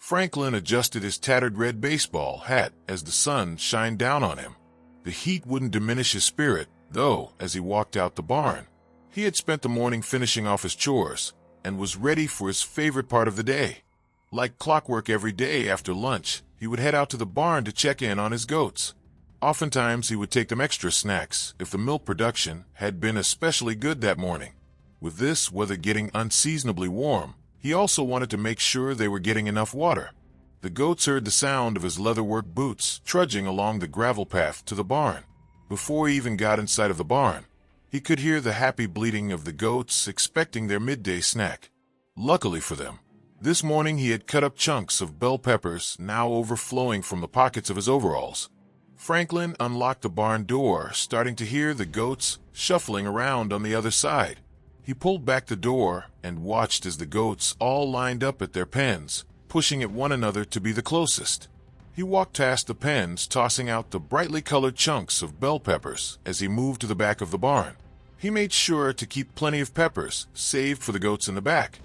Franklin adjusted his tattered red baseball hat as the sun shined down on him. The heat wouldn't diminish his spirit, though, as he walked out the barn. He had spent the morning finishing off his chores and was ready for his favorite part of the day. Like clockwork, every day after lunch, he would head out to the barn to check in on his goats. Oftentimes, he would take them extra snacks if the milk production had been especially good that morning. With this weather getting unseasonably warm, he also wanted to make sure they were getting enough water. The goats heard the sound of his leatherwork boots trudging along the gravel path to the barn. Before he even got inside of the barn, he could hear the happy bleating of the goats expecting their midday snack. Luckily for them, this morning he had cut up chunks of bell peppers now overflowing from the pockets of his overalls. Franklin unlocked the barn door, starting to hear the goats shuffling around on the other side. He pulled back the door and watched as the goats all lined up at their pens, pushing at one another to be the closest. He walked past the pens, tossing out the brightly colored chunks of bell peppers as he moved to the back of the barn. He made sure to keep plenty of peppers saved for the goats in the back.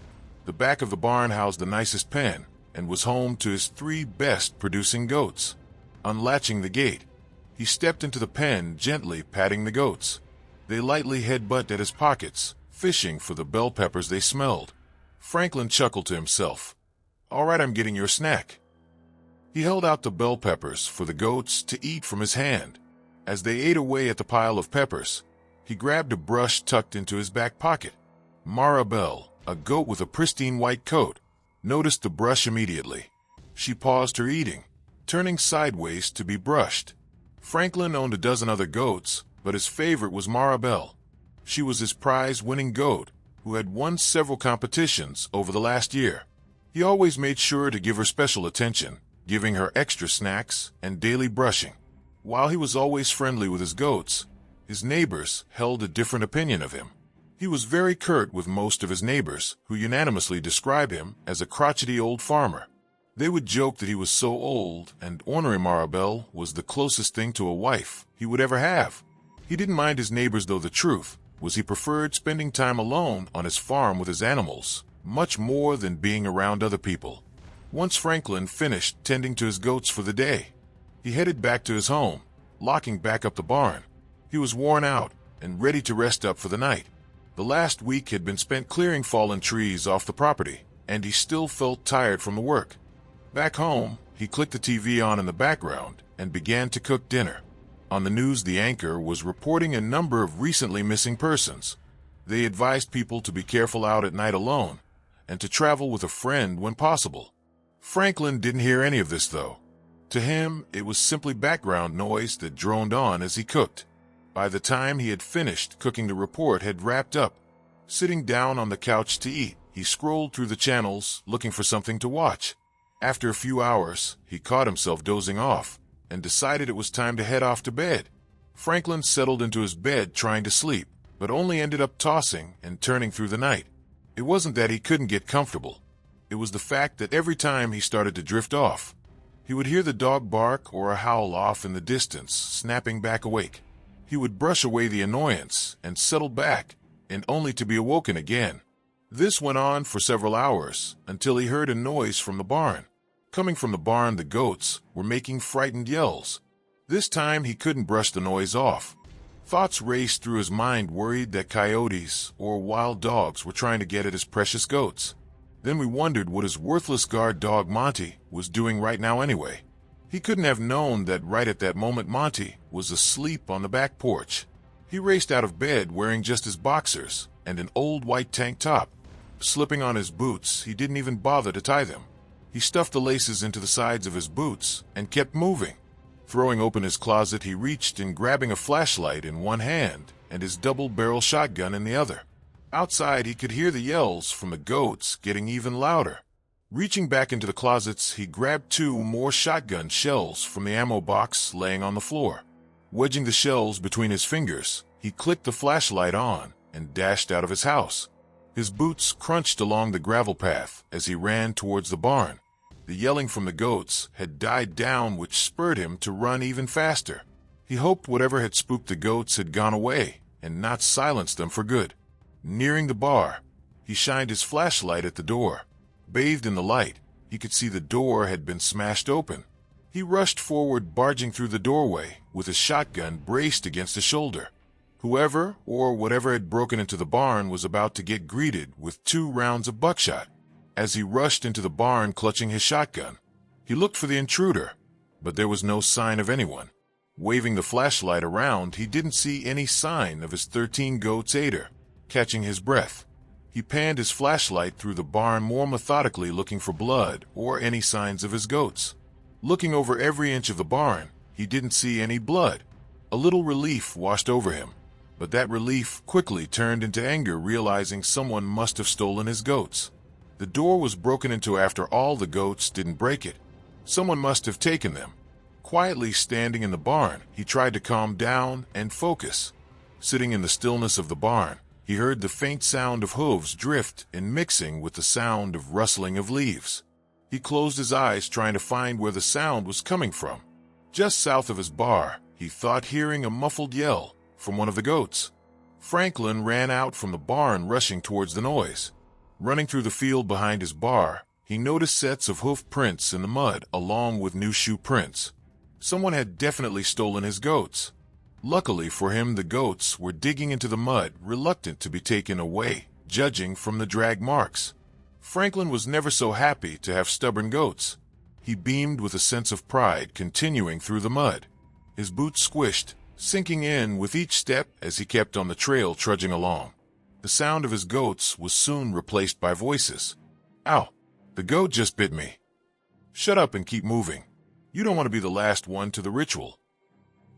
The back of the barn housed the nicest pen and was home to his 3 best producing goats. Unlatching the gate, he stepped into the pen, gently patting the goats. They lightly headbutted at his pockets, fishing for the bell peppers they smelled. Franklin chuckled to himself. "All right, I'm getting your snack." He held out the bell peppers for the goats to eat from his hand. As they ate away at the pile of peppers, he grabbed a brush tucked into his back pocket. Marabelle, a goat with a pristine white coat, noticed the brush immediately. She paused her eating, turning sideways to be brushed. Franklin owned a dozen other goats, but his favorite was Marabelle. She was his prize-winning goat, who had won several competitions over the last year. He always made sure to give her special attention, giving her extra snacks and daily brushing. While he was always friendly with his goats, his neighbors held a different opinion of him. He was very curt with most of his neighbors, who unanimously described him as a crotchety old farmer. They would joke that he was so old, and ornery Marabelle was the closest thing to a wife he would ever have. He didn't mind his neighbors, though the truth was he preferred spending time alone on his farm with his animals, much more than being around other people. Once Franklin finished tending to his goats for the day, he headed back to his home, locking back up the barn. He was worn out and ready to rest up for the night. The last week had been spent clearing fallen trees off the property, and he still felt tired from the work. Back home, he clicked the TV on in the background and began to cook dinner. On the news, the anchor was reporting a number of recently missing persons. They advised people to be careful out at night alone and to travel with a friend when possible. Franklin didn't hear any of this, though. To him, it was simply background noise that droned on as he cooked. By the time he had finished cooking, the report had wrapped up. Sitting down on the couch to eat, he scrolled through the channels looking for something to watch. After a few hours, he caught himself dozing off and decided it was time to head off to bed. Franklin settled into his bed trying to sleep, but only ended up tossing and turning through the night. It wasn't that he couldn't get comfortable. It was the fact that every time he started to drift off, he would hear the dog bark or a howl off in the distance, snapping back awake. He would brush away the annoyance and settle back, and only to be awoken again. This went on for several hours until he heard a noise from the barn. Coming from the barn, the goats were making frightened yells. This time he couldn't brush the noise off. Thoughts raced through his mind, worried that coyotes or wild dogs were trying to get at his precious goats. Then we wondered what his worthless guard dog Monty was doing right now anyway. He couldn't have known that right at that moment Monty was asleep on the back porch. He raced out of bed wearing just his boxers and an old white tank top. Slipping on his boots, he didn't even bother to tie them. He stuffed the laces into the sides of his boots and kept moving. Throwing open his closet, he reached and grabbing a flashlight in one hand and his double-barrel shotgun in the other. Outside, he could hear the yells from the goats getting even louder. Reaching back into the closets, he grabbed 2 more shotgun shells from the ammo box laying on the floor. Wedging the shells between his fingers, he clicked the flashlight on and dashed out of his house. His boots crunched along the gravel path as he ran towards the barn. The yelling from the goats had died down, which spurred him to run even faster. He hoped whatever had spooked the goats had gone away and not silenced them for good. Nearing the bar, he shined his flashlight at the door. Bathed in the light, he could see the door had been smashed open. He rushed forward, barging through the doorway, with his shotgun braced against his shoulder. Whoever or whatever had broken into the barn was about to get greeted with 2 rounds of buckshot. As he rushed into the barn clutching his shotgun, he looked for the intruder, but there was no sign of anyone. Waving the flashlight around, he didn't see any sign of his 13 goats aider. Catching his breath, he panned his flashlight through the barn more methodically, looking for blood or any signs of his goats. Looking over every inch of the barn, he didn't see any blood. A little relief washed over him, but that relief quickly turned into anger, realizing someone must have stolen his goats. The door was broken into after all. The goats didn't break it. Someone must have taken them. Quietly standing in the barn, he tried to calm down and focus. Sitting in the stillness of the barn, he heard the faint sound of hooves drift and mixing with the sound of rustling of leaves. He closed his eyes, trying to find where the sound was coming from. Just south of his bar, he thought hearing a muffled yell from one of the goats. Franklin ran out from the barn, rushing towards the noise. Running through the field behind his bar, he noticed sets of hoof prints in the mud along with new shoe prints. Someone had definitely stolen his goats. Luckily for him, the goats were digging into the mud, reluctant to be taken away, judging from the drag marks. Franklin was never so happy to have stubborn goats. He beamed with a sense of pride, continuing through the mud. His boots squished, sinking in with each step as he kept on the trail, trudging along. The sound of his goats was soon replaced by voices. "Ow! The goat just bit me." "Shut up and keep moving. You don't want to be the last one to the ritual."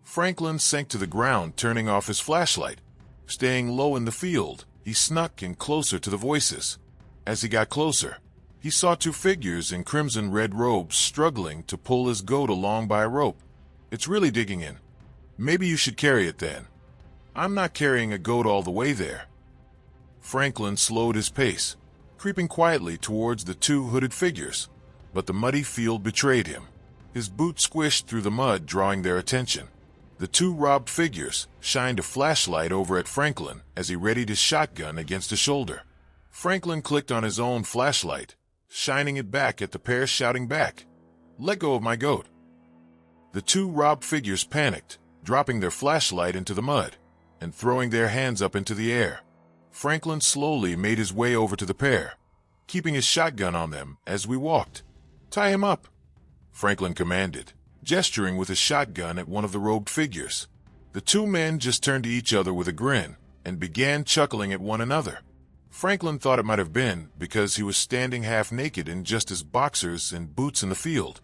Franklin sank to the ground, turning off his flashlight. Staying low in the field, he snuck in closer to the voices. As he got closer, he saw 2 figures in crimson-red robes struggling to pull his goat along by a rope. "It's really digging in. Maybe you should carry it then." "I'm not carrying a goat all the way there." Franklin slowed his pace, creeping quietly towards the 2 hooded figures, but the muddy field betrayed him. His boot squished through the mud, drawing their attention. The 2 robbed figures shined a flashlight over at Franklin as he readied his shotgun against his shoulder. Franklin clicked on his own flashlight, shining it back at the pair, shouting back, "Let go of my goat." The 2 robbed figures panicked, dropping their flashlight into the mud and throwing their hands up into the air. Franklin slowly made his way over to the pair, keeping his shotgun on them as we walked. "Tie him up," Franklin commanded, gesturing with his shotgun at one of the robed figures. The 2 men just turned to each other with a grin and began chuckling at one another. Franklin thought it might have been because he was standing half naked in just his boxers and boots in the field.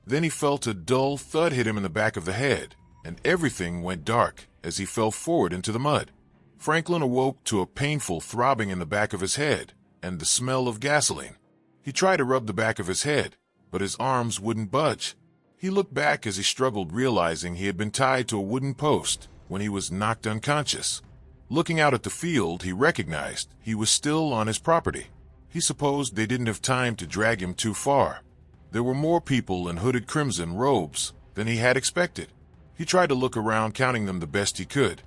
Then he felt a dull thud hit him in the back of the head, and everything went dark as he fell forward into the mud. Franklin awoke to a painful throbbing in the back of his head and the smell of gasoline. He tried to rub the back of his head, but his arms wouldn't budge. He looked back as he struggled, realizing he had been tied to a wooden post when he was knocked unconscious. Looking out at the field, he recognized he was still on his property. He supposed they didn't have time to drag him too far. There were more people in hooded crimson robes than he had expected. He tried to look around, counting them the best he could.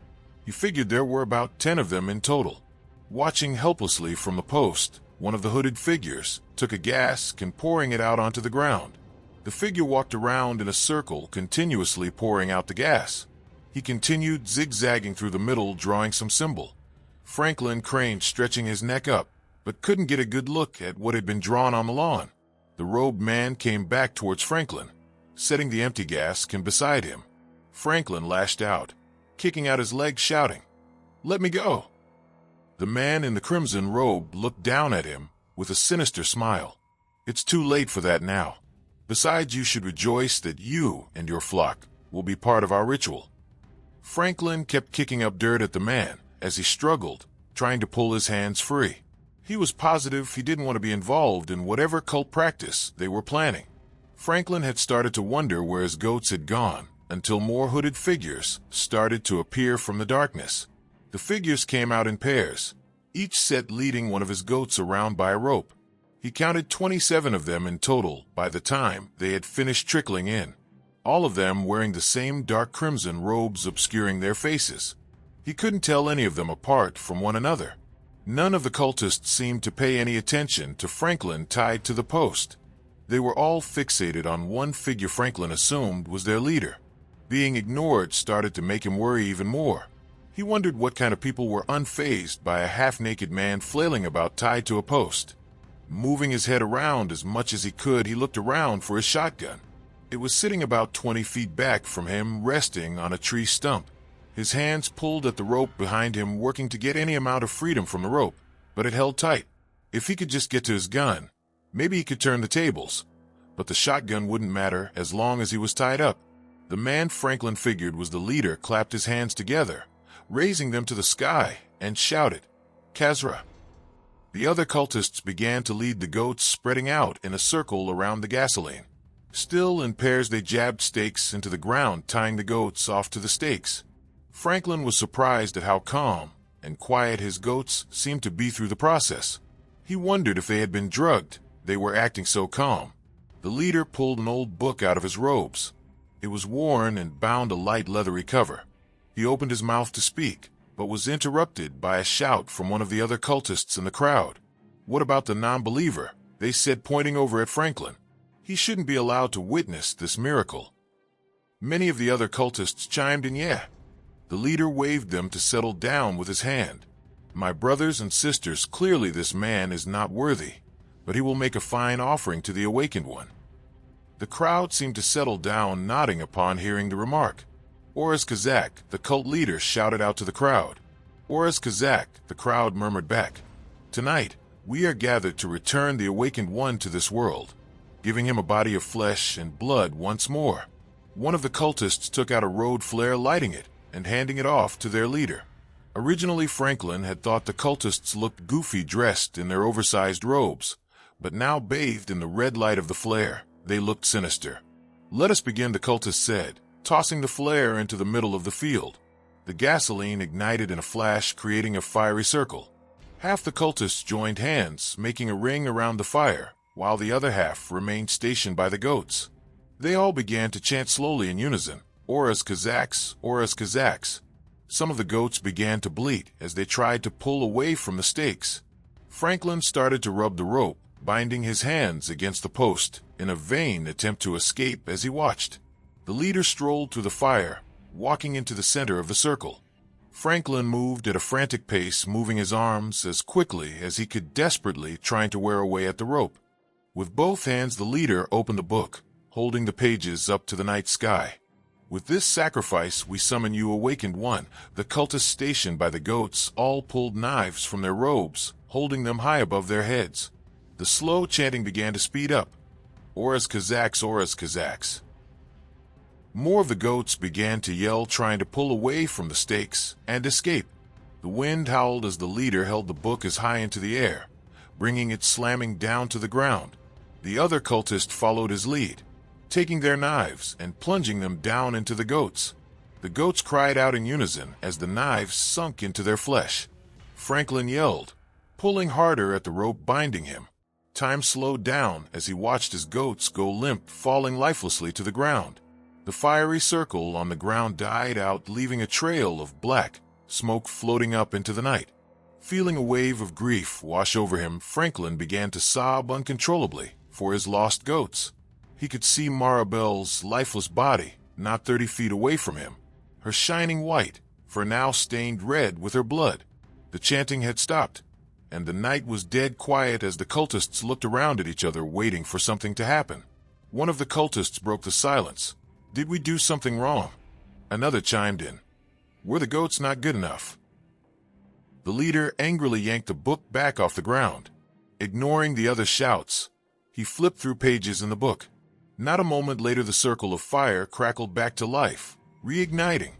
He figured there were about 10 of them in total. Watching helplessly from the post, one of the hooded figures took a gas can, pouring it out onto the ground. The figure walked around in a circle, continuously pouring out the gas. He continued zigzagging through the middle, drawing some symbol. Franklin craned, stretching his neck up, but couldn't get a good look at what had been drawn on the lawn. The robed man came back towards Franklin, setting the empty gas can beside him. Franklin lashed out, kicking out his legs, shouting, "Let me go!" The man in the crimson robe looked down at him with a sinister smile. "It's too late for that now. Besides, you should rejoice that you and your flock will be part of our ritual." Franklin kept kicking up dirt at the man as he struggled, trying to pull his hands free. He was positive he didn't want to be involved in whatever cult practice they were planning. Franklin had started to wonder where his goats had gone until more hooded figures started to appear from the darkness. The figures came out in pairs, each set leading one of his goats around by a rope. He counted 27 of them in total by the time they had finished trickling in, all of them wearing the same dark crimson robes obscuring their faces. He couldn't tell any of them apart from one another. None of the cultists seemed to pay any attention to Franklin tied to the post. They were all fixated on one figure Franklin assumed was their leader. Being ignored started to make him worry even more. He wondered what kind of people were unfazed by a half-naked man flailing about tied to a post. Moving his head around as much as he could, he looked around for his shotgun. It was sitting about 20 feet back from him, resting on a tree stump. His hands pulled at the rope behind him, working to get any amount of freedom from the rope, but it held tight. If he could just get to his gun, maybe he could turn the tables. But the shotgun wouldn't matter as long as he was tied up. The man Franklin figured was the leader clapped his hands together, raising them to the sky, and shouted, "Kazra!" The other cultists began to lead the goats, spreading out in a circle around the gasoline. Still in pairs, they jabbed stakes into the ground, tying the goats off to the stakes. Franklin was surprised at how calm and quiet his goats seemed to be through the process. He wondered if they had been drugged. They were acting so calm. The leader pulled an old book out of his robes. It was worn and bound a light leathery cover. He opened his mouth to speak, but was interrupted by a shout from one of the other cultists in the crowd. "What about the non-believer?" they said, pointing over at Franklin. "He shouldn't be allowed to witness this miracle." Many of the other cultists chimed in, "Yeah." The leader waved them to settle down with his hand. "My brothers and sisters, clearly this man is not worthy, but he will make a fine offering to the awakened one." The crowd seemed to settle down, nodding upon hearing the remark. "Oraz Kazak," the cult leader shouted out to the crowd. "Oraz Kazak," the crowd murmured back. "Tonight, we are gathered to return the awakened one to this world, giving him a body of flesh and blood once more." One of the cultists took out a road flare, lighting it and handing it off to their leader. Originally, Franklin had thought the cultists looked goofy dressed in their oversized robes, but now bathed in the red light of the flare, they looked sinister. "Let us begin," the cultist said, tossing the flare into the middle of the field. The gasoline ignited in a flash, creating a fiery circle. Half the cultists joined hands, making a ring around the fire, while the other half remained stationed by the goats. They all began to chant slowly in unison, "Oraz Kazaks, Oraz Kazaks." Some of the goats began to bleat as they tried to pull away from the stakes. Franklin started to rub the rope, binding his hands against the post in a vain attempt to escape as he watched. The leader strolled through the fire, walking into the center of the circle. Franklin moved at a frantic pace, moving his arms as quickly as he could, desperately trying to wear away at the rope. With both hands, the leader opened the book, holding the pages up to the night sky. "With this sacrifice we summon you, awakened one." The cultists stationed by the goats all pulled knives from their robes, holding them high above their heads. The slow chanting began to speed up. "Oraz Kazaks, Oraz Kazaks." More of the goats began to yell, trying to pull away from the stakes and escape. The wind howled as the leader held the book as high into the air, bringing it slamming down to the ground. The other cultist followed his lead, taking their knives and plunging them down into the goats. The goats cried out in unison as the knives sunk into their flesh. Franklin yelled, pulling harder at the rope binding him. Time slowed down as he watched his goats go limp, falling lifelessly to the ground. The fiery circle on the ground died out, leaving a trail of black smoke floating up into the night. Feeling a wave of grief wash over him, Franklin began to sob uncontrollably for his lost goats. He could see Maribel's lifeless body not 30 feet away from him, her shining white, for now stained red with her blood. The chanting had stopped, and the night was dead quiet as the cultists looked around at each other, waiting for something to happen. One of the cultists broke the silence. "Did we do something wrong?" Another chimed in. "Were the goats not good enough?" The leader angrily yanked the book back off the ground. Ignoring the other shouts, he flipped through pages in the book. Not a moment later, the circle of fire crackled back to life, reigniting.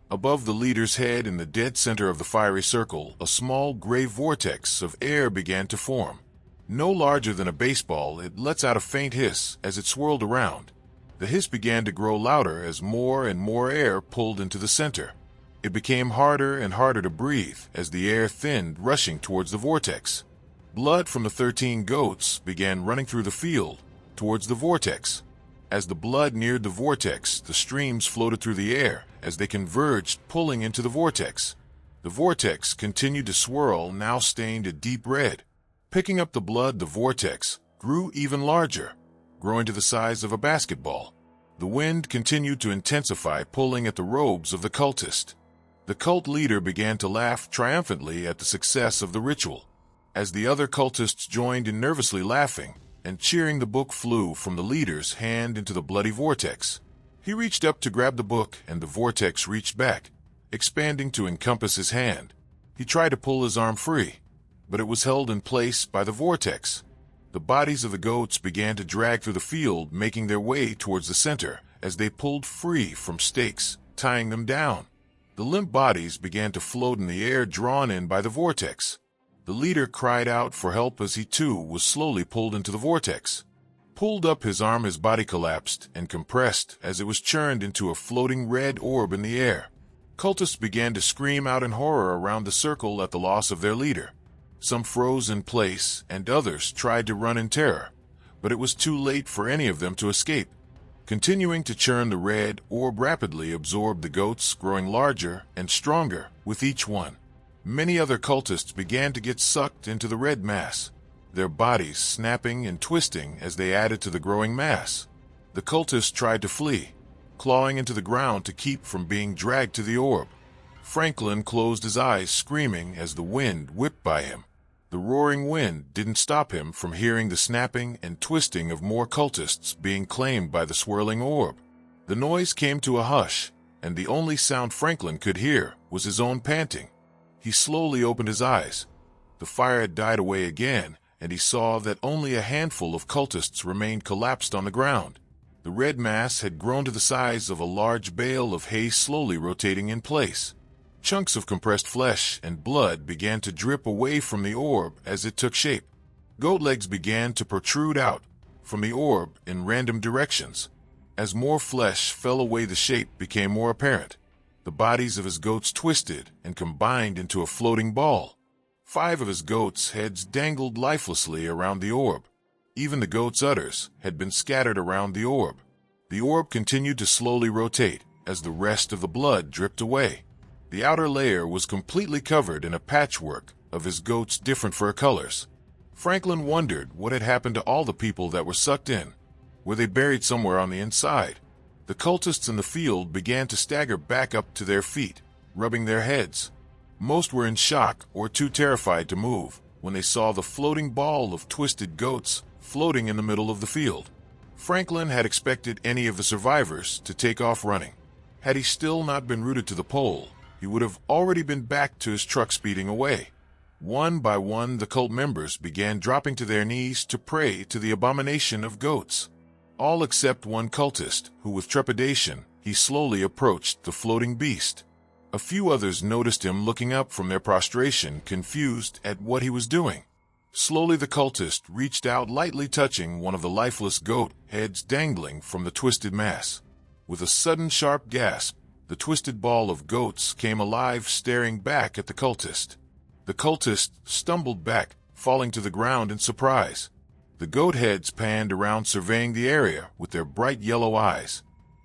Above the leader's head, in the dead center of the fiery circle, a small gray vortex of air began to form. No larger than a baseball, it lets out a faint hiss as it swirled around. The hiss began to grow louder as more and more air pulled into the center. It became harder and harder to breathe as the air thinned, rushing towards the vortex. Blood from the 13 goats began running through the field towards the vortex. As the blood neared the vortex, the streams floated through the air as they converged, pulling into the vortex. The vortex continued to swirl, now stained a deep red. Picking up the blood, the vortex grew even larger, growing to the size of a basketball. The wind continued to intensify, pulling at the robes of the cultist. The cult leader began to laugh triumphantly at the success of the ritual. As the other cultists joined in nervously laughing and cheering, the book flew from the leader's hand into the bloody vortex. He reached up to grab the book, and the vortex reached back, expanding to encompass his hand. He tried to pull his arm free, but it was held in place by the vortex. The bodies of the goats began to drag through the field, making their way towards the center as they pulled free from stakes, tying them down. The limp bodies began to float in the air, drawn in by the vortex. The leader cried out for help as he too was slowly pulled into the vortex. Pulled up his arm, his body collapsed and compressed as it was churned into a floating red orb in the air. Cultists began to scream out in horror around the circle at the loss of their leader. Some froze in place, and others tried to run in terror, but it was too late for any of them to escape. Continuing to churn, the red orb rapidly absorbed the goats, growing larger and stronger with each one. Many other cultists began to get sucked into the red mass, their bodies snapping and twisting as they added to the growing mass. The cultists tried to flee, clawing into the ground to keep from being dragged to the orb. Franklin closed his eyes, screaming as the wind whipped by him. The roaring wind didn't stop him from hearing the snapping and twisting of more cultists being claimed by the swirling orb. The noise came to a hush, and the only sound Franklin could hear was his own panting. He slowly opened his eyes. The fire had died away again, and he saw that only a handful of cultists remained collapsed on the ground. The red mass had grown to the size of a large bale of hay, slowly rotating in place. Chunks of compressed flesh and blood began to drip away from the orb as it took shape. Goat legs began to protrude out from the orb in random directions. As more flesh fell away, the shape became more apparent. The bodies of his goats twisted and combined into a floating ball. 5 of his goats' heads dangled lifelessly around the orb. Even the goats' udders had been scattered around the orb. The orb continued to slowly rotate as the rest of the blood dripped away. The outer layer was completely covered in a patchwork of his goats' different fur colors. Franklin wondered what had happened to all the people that were sucked in. Were they buried somewhere on the inside? The cultists in the field began to stagger back up to their feet, rubbing their heads. Most were in shock or too terrified to move when they saw the floating ball of twisted goats floating in the middle of the field. Franklin had expected any of the survivors to take off running. Had he still not been rooted to the pole, he would have already been back to his truck, speeding away. One by one, the cult members began dropping to their knees to pray to the abomination of goats. All except one cultist, who with trepidation, he slowly approached the floating beast. A few others noticed him looking up from their prostration, confused at what he was doing. Slowly the cultist reached out, lightly touching one of the lifeless goat heads dangling from the twisted mass. With a sudden sharp gasp, the twisted ball of goats came alive, staring back at the cultist. The cultist stumbled back, falling to the ground in surprise. The goat heads panned around, surveying the area with their bright yellow eyes.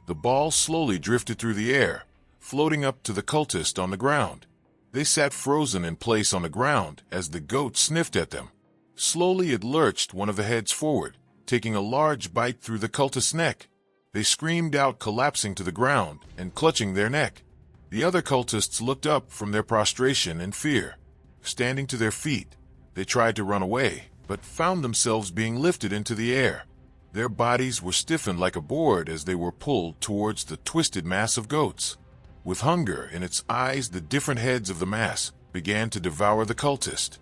The ball slowly drifted through the air, floating up to the cultist on the ground. They sat frozen in place on the ground as the goat sniffed at them. Slowly it lurched one of the heads forward, taking a large bite through the cultist's neck. They screamed out, collapsing to the ground and clutching their neck. The other cultists looked up from their prostration in fear. Standing to their feet, they tried to run away, but found themselves being lifted into the air. Their bodies were stiffened like a board as they were pulled towards the twisted mass of goats. With hunger in its eyes, the different heads of the mass began to devour the cultist.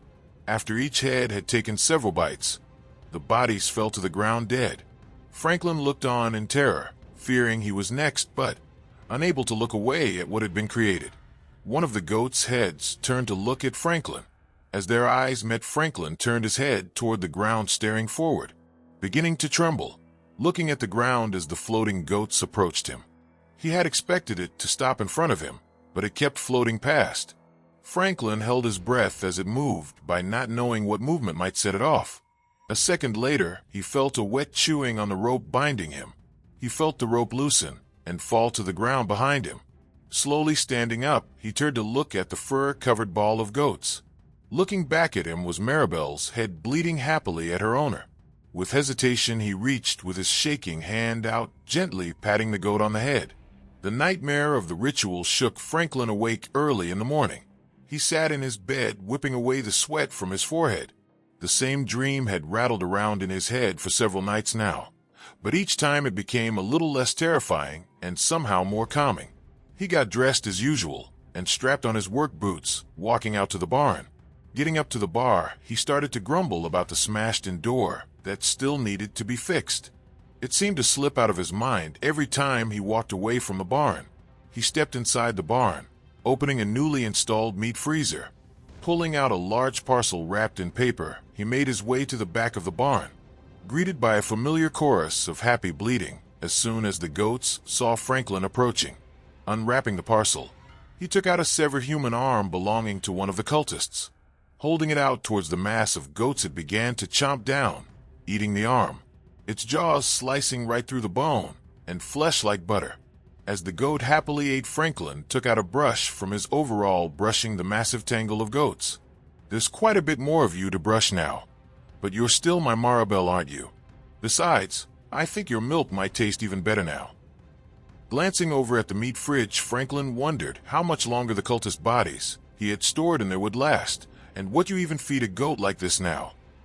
After each head had taken several bites, the bodies fell to the ground dead. Franklin looked on in terror, fearing he was next, but unable to look away at what had been created. One of the goats' heads turned to look at Franklin. As their eyes met, Franklin turned his head toward the ground, staring forward, beginning to tremble, looking at the ground as the floating goats approached him. He had expected it to stop in front of him, but it kept floating past. Franklin held his breath as it moved, by not knowing what movement might set it off. A second later, he felt a wet chewing on the rope binding him. He felt the rope loosen and fall to the ground behind him. Slowly standing up, he turned to look at the fur-covered ball of goats. Looking back at him was Maribel's head, bleeding happily at her owner. With hesitation, he reached with his shaking hand out, gently patting the goat on the head. The nightmare of the ritual shook Franklin awake early in the morning. He sat in his bed, whipping away the sweat from his forehead. The same dream had rattled around in his head for several nights now, but each time it became a little less terrifying and somehow more calming. He got dressed as usual and strapped on his work boots, walking out to the barn. Getting up to the bar, he started to grumble about the smashed-in door that still needed to be fixed. It seemed to slip out of his mind every time he walked away from the barn. He stepped inside the barn, opening a newly installed meat freezer. Pulling out a large parcel wrapped in paper, he made his way to the back of the barn, greeted by a familiar chorus of happy bleating as soon as the goats saw Franklin approaching. Unwrapping the parcel, he took out a severed human arm belonging to one of the cultists. Holding it out towards the mass of goats, it began to chomp down, eating the arm, its jaws slicing right through the bone and flesh like butter. As the goat happily ate, Franklin took out a brush from his overall, brushing the massive tangle of goats. "There's quite a bit more of you to brush now, but you're still my Maribel, aren't you? Besides, I think your milk might taste even better now." Glancing over at the meat fridge, Franklin wondered how much longer the cultist bodies he had stored in there would last, and what you even feed a goat like this now.